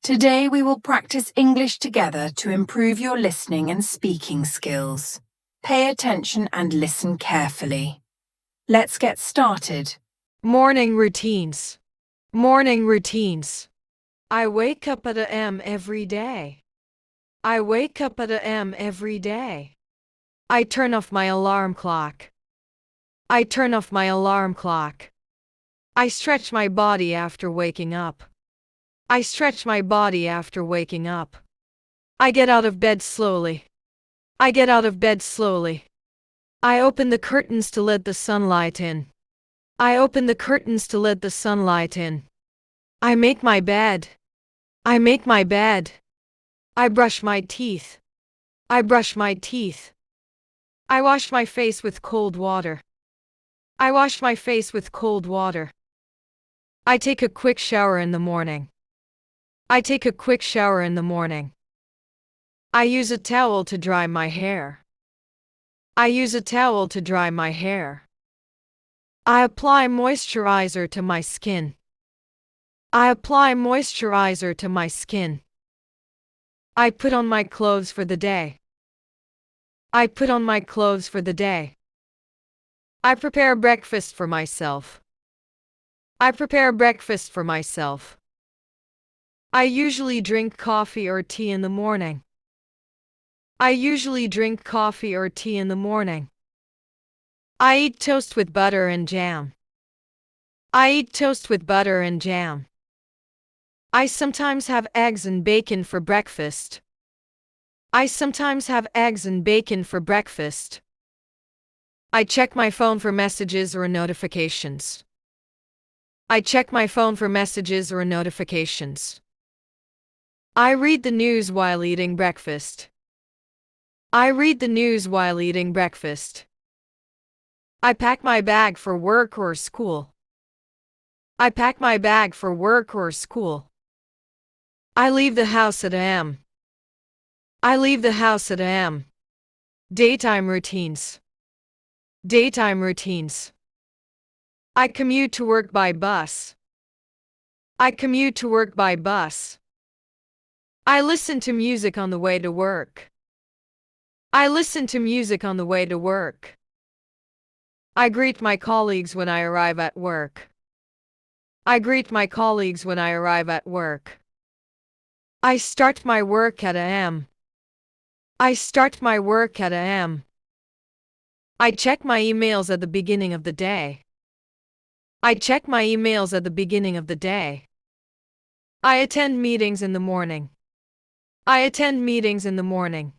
Today we will practice English together to improve your listening and speaking skills. Pay attention and listen carefully. Let's get started. Morning routines. Morning routines. I wake up at a.m. every day. I wake up at a.m. every day. I turn off my alarm clock. I turn off my alarm clock. I stretch my body after waking up. I stretch my body after waking up. I get out of bed slowly. I get out of bed slowly. I open the curtains to let the sunlight in. I open the curtains to let the sunlight in. I make my bed. I make my bed. I brush my teeth. I brush my teeth. I wash my face with cold water. I wash my face with cold water. I take a quick shower in the morning. I take a quick shower in the morning. I use a towel to dry my hair. I use a towel to dry my hair. I apply moisturizer to my skin. I apply moisturizer to my skin. I put on my clothes for the day. I put on my clothes for the day. I prepare breakfast for myself. I prepare breakfast for myself. I usually drink coffee or tea in the morning. I usually drink coffee or tea in the morning. I eat toast with butter and jam. I eat toast with butter and jam. I sometimes have eggs and bacon for breakfast. I sometimes have eggs and bacon for breakfast. I check my phone for messages or notifications. I check my phone for messages or notifications. I read the news while eating breakfast. I read the news while eating breakfast. I pack my bag for work or school. I pack my bag for work or school. I leave the house at a.m. I leave the house at a.m. Daytime routines. Daytime routines. I commute to work by bus. I commute to work by bus. I listen to music on the way to work. I listen to music on the way to work. I greet my colleagues when I arrive at work. I greet my colleagues when I arrive at work. I start my work at a.m. I start my work at a.m. I check my emails at the beginning of the day. I check my emails at the beginning of the day. I attend meetings in the morning. I attend meetings in the morning.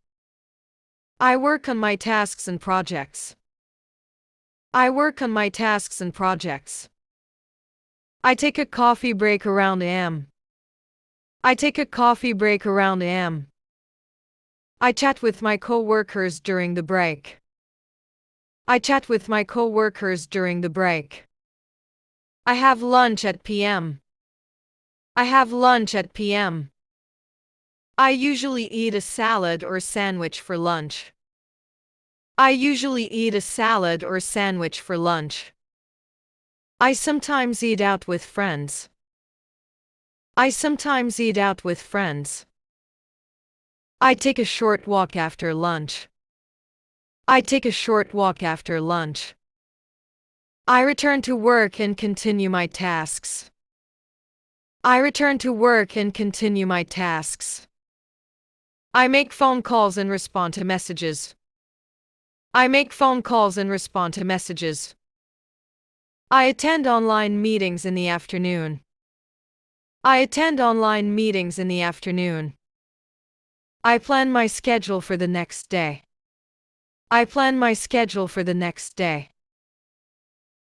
I work on my tasks and projects. I work on my tasks and projects. I take a coffee break around a.m. I take a coffee break around a.m. I chat with my co-workers during the break. I chat with my co-workers during the break. I have lunch at p.m. I have lunch at p.m. I usually eat a salad or sandwich for lunch. I usually eat a salad or sandwich for lunch. I sometimes eat out with friends. I sometimes eat out with friends. I take a short walk after lunch. I take a short walk after lunch. I return to work and continue my tasks. I return to work and continue my tasks. I make phone calls and respond to messages. I make phone calls and respond to messages. I attend online meetings in the afternoon. I attend online meetings in the afternoon. I plan my schedule for the next day. I plan my schedule for the next day.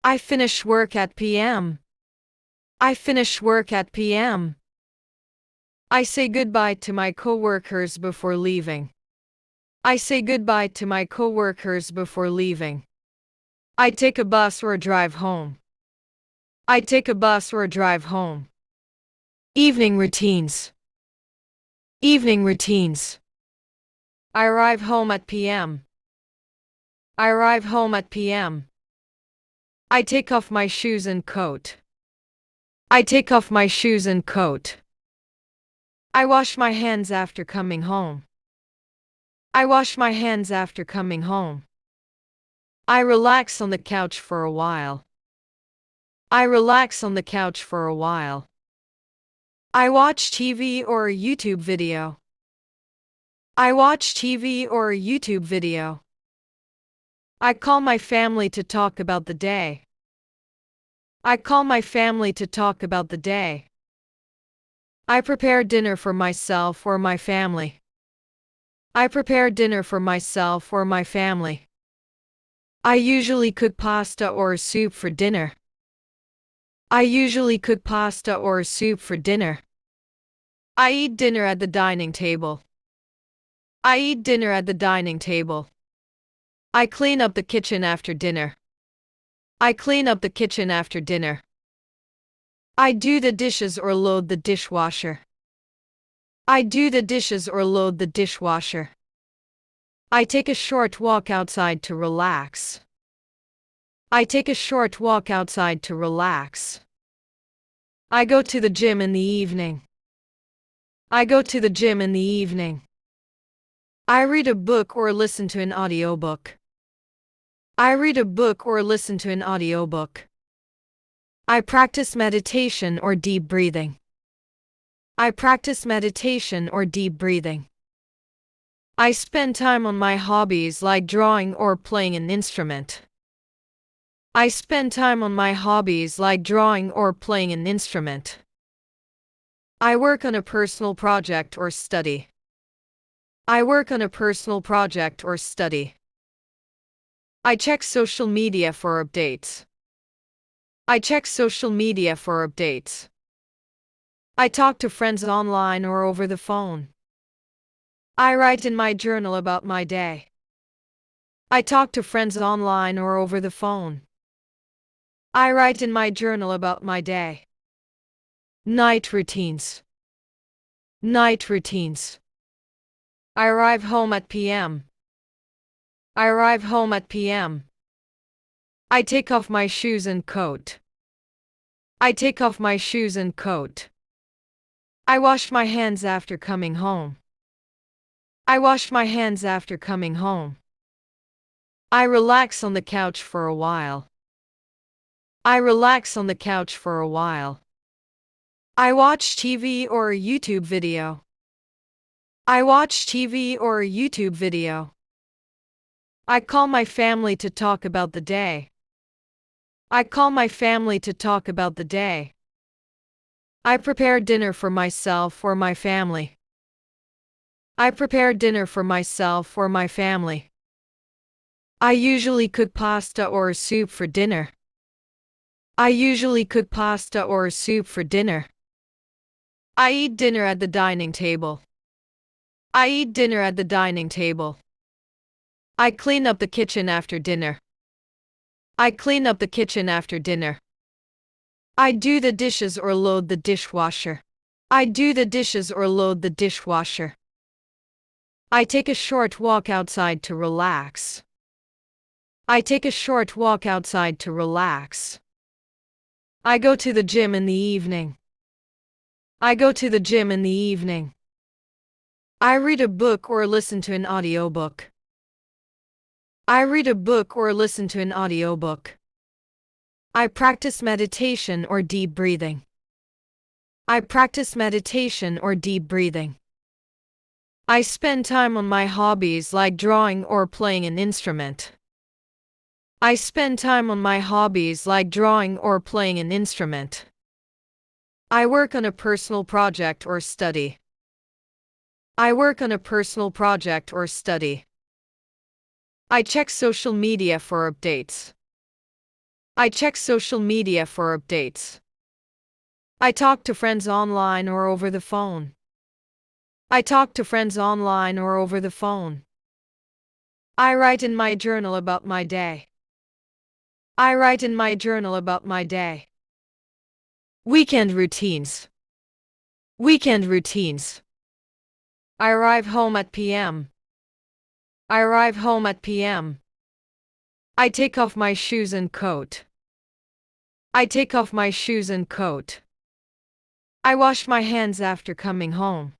I finish work at p.m. I finish work at p.m. I say goodbye to my coworkers before leaving. I say goodbye to my coworkers before leaving. I take a bus or drive home. I take a bus or drive home. Evening routines. Evening routines. I arrive home at p.m. I arrive home at p.m. I take off my shoes and coat. I take off my shoes and coat. I wash my hands after coming home. I wash my hands after coming home. I relax on the couch for a while. I relax on the couch for a while. I watch TV or a YouTube video. I watch TV or a YouTube video. I call my family to talk about the day. I call my family to talk about the day. I prepare dinner for myself or my family. I prepare dinner for myself or my family. I usually cook pasta or soup for dinner. I usually cook pasta or soup for dinner. I eat dinner at the dining table. I eat dinner at the dining table. I clean up the kitchen after dinner. I clean up the kitchen after dinner. I do the dishes or load the dishwasher. I do the dishes or load the dishwasher. I take a short walk outside to relax. I take a short walk outside to relax. I go to the gym in the evening. I go to the gym in the evening. I read a book or listen to an audiobook. I read a book or listen to an audiobook. I practice meditation or deep breathing. I practice meditation or deep breathing. I spend time on my hobbies like drawing or playing an instrument. I spend time on my hobbies like drawing or playing an instrument. I work on a personal project or study. I work on a personal project or study. I check social media for updates. I check social media for updates. I talk to friends online or over the phone. I write in my journal about my day. I talk to friends online or over the phone. I write in my journal about my day. Night routines. Night routines. I arrive home at p.m. I arrive home at p.m. I take off my shoes and coat. I take off my shoes and coat. I wash my hands after coming home. I wash my hands after coming home. I relax on the couch for a while. I relax on the couch for a while. I watch TV or a YouTube video. I watch TV or a YouTube video. I call my family to talk about the day. I call my family to talk about the day. I prepare dinner for myself or my family. I prepare dinner for myself or my family. I usually cook pasta or soup for dinner. I usually cook pasta or soup for dinner. I eat dinner at the dining table. I eat dinner at the dining table. I clean up the kitchen after dinner. I clean up the kitchen after dinner. I do the dishes or load the dishwasher. I do the dishes or load the dishwasher. I take a short walk outside to relax. I take a short walk outside to relax. I go to the gym in the evening. I go to the gym in the evening. I read a book or listen to an audiobook. I read a book or listen to an audiobook. I practice meditation or deep breathing. I practice meditation or deep breathing. I spend time on my hobbies like drawing or playing an instrument. I spend time on my hobbies like drawing or playing an instrument. I work on a personal project or study. I work on a personal project or study. I check social media for updates. I check social media for updates. I talk to friends online or over the phone. I talk to friends online or over the phone. I write in my journal about my day. I write in my journal about my day. Weekend routines. Weekend routines. I arrive home at p.m. I arrive home at p.m. I take off my shoes and coat. I take off my shoes and coat. I wash my hands after coming home.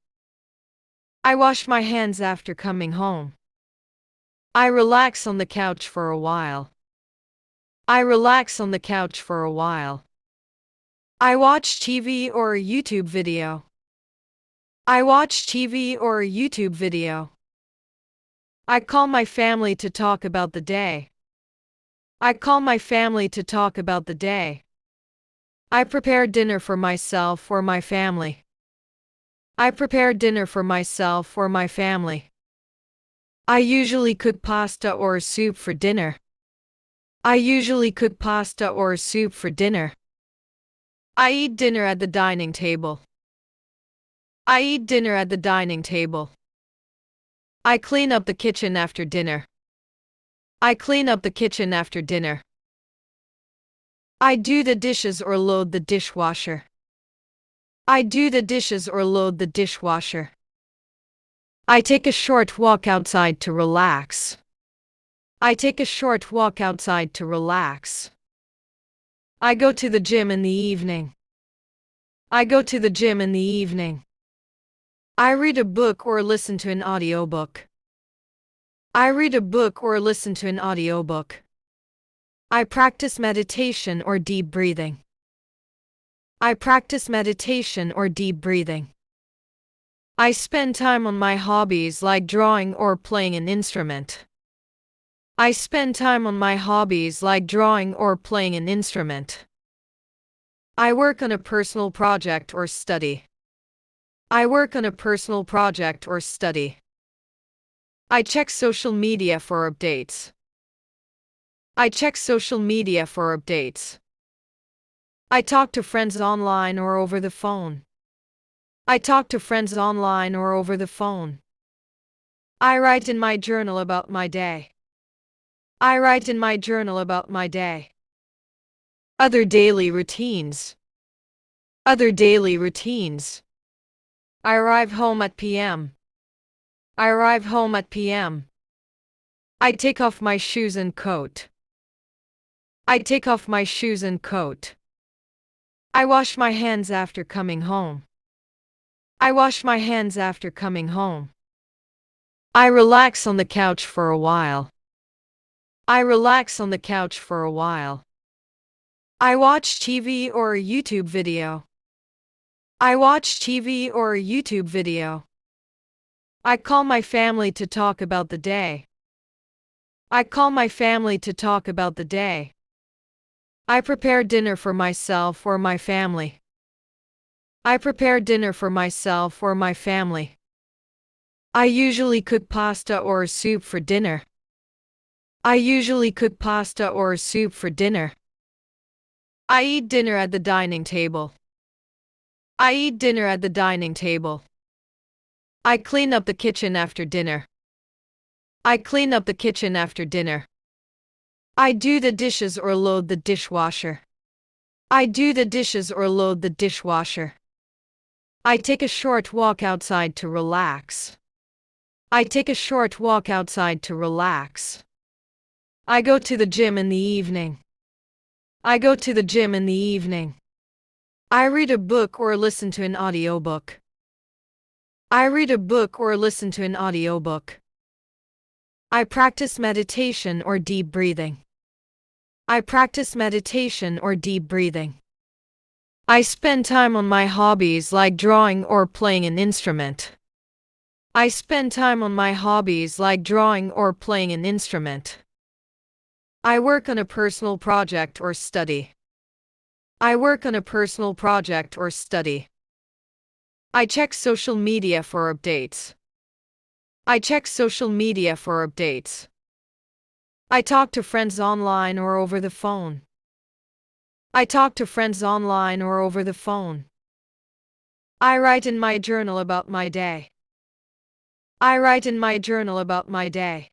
I wash my hands after coming home. I relax on the couch for a while. I relax on the couch for a while. I watch TV or a YouTube video. I watch TV or a YouTube video. I call my family to talk about the day. I call my family to talk about the day. I prepare dinner for myself or my family. I prepare dinner for myself or my family. I usually cook pasta or soup for dinner. I usually cook pasta or soup for dinner. I eat dinner at the dining table. I eat dinner at the dining table. I clean up the kitchen after dinner. I clean up the kitchen after dinner. I do the dishes or load the dishwasher. I do the dishes or load the dishwasher. I take a short walk outside to relax. I take a short walk outside to relax. I go to the gym in the evening. I go to the gym in the evening. I read a book or listen to an audiobook. I read a book or listen to an audiobook. I practice meditation or deep breathing. I practice meditation or deep breathing. I spend time on my hobbies like drawing or playing an instrument. I spend time on my hobbies like drawing or playing an instrument. I work on a personal project or study. I work on a personal project or study. I check social media for updates. I check social media for updates. I talk to friends online or over the phone. I talk to friends online or over the phone. I write in my journal about my day. I write in my journal about my day. Other daily routines. Other daily routines. I arrive home at p.m. I arrive home at p.m. I take off my shoes and coat. I take off my shoes and coat. I wash my hands after coming home. I wash my hands after coming home. I relax on the couch for a while. I relax on the couch for a while. I watch TV or a YouTube video. I watch TV or a YouTube video. I call my family to talk about the day. I call my family to talk about the day. I prepare dinner for myself or my family. I prepare dinner for myself or my family. I usually cook pasta or soup for dinner. I usually cook pasta or soup for dinner. I eat dinner at the dining table. I eat dinner at the dining table. I clean up the kitchen after dinner. I clean up the kitchen after dinner. I do the dishes or load the dishwasher. I do the dishes or load the dishwasher. I take a short walk outside to relax. I take a short walk outside to relax. I go to the gym in the evening. I go to the gym in the evening. I read a book or listen to an audiobook. I read a book or listen to an audiobook. I practice meditation or deep breathing. I practice meditation or deep breathing. I spend time on my hobbies like drawing or playing an instrument. I spend time on my hobbies like drawing or playing an instrument. I work on a personal project or study. I work on a personal project or study. I check social media for updates. I check social media for updates. I talk to friends online or over the phone. I talk to friends online or over the phone. I write in my journal about my day. I write in my journal about my day.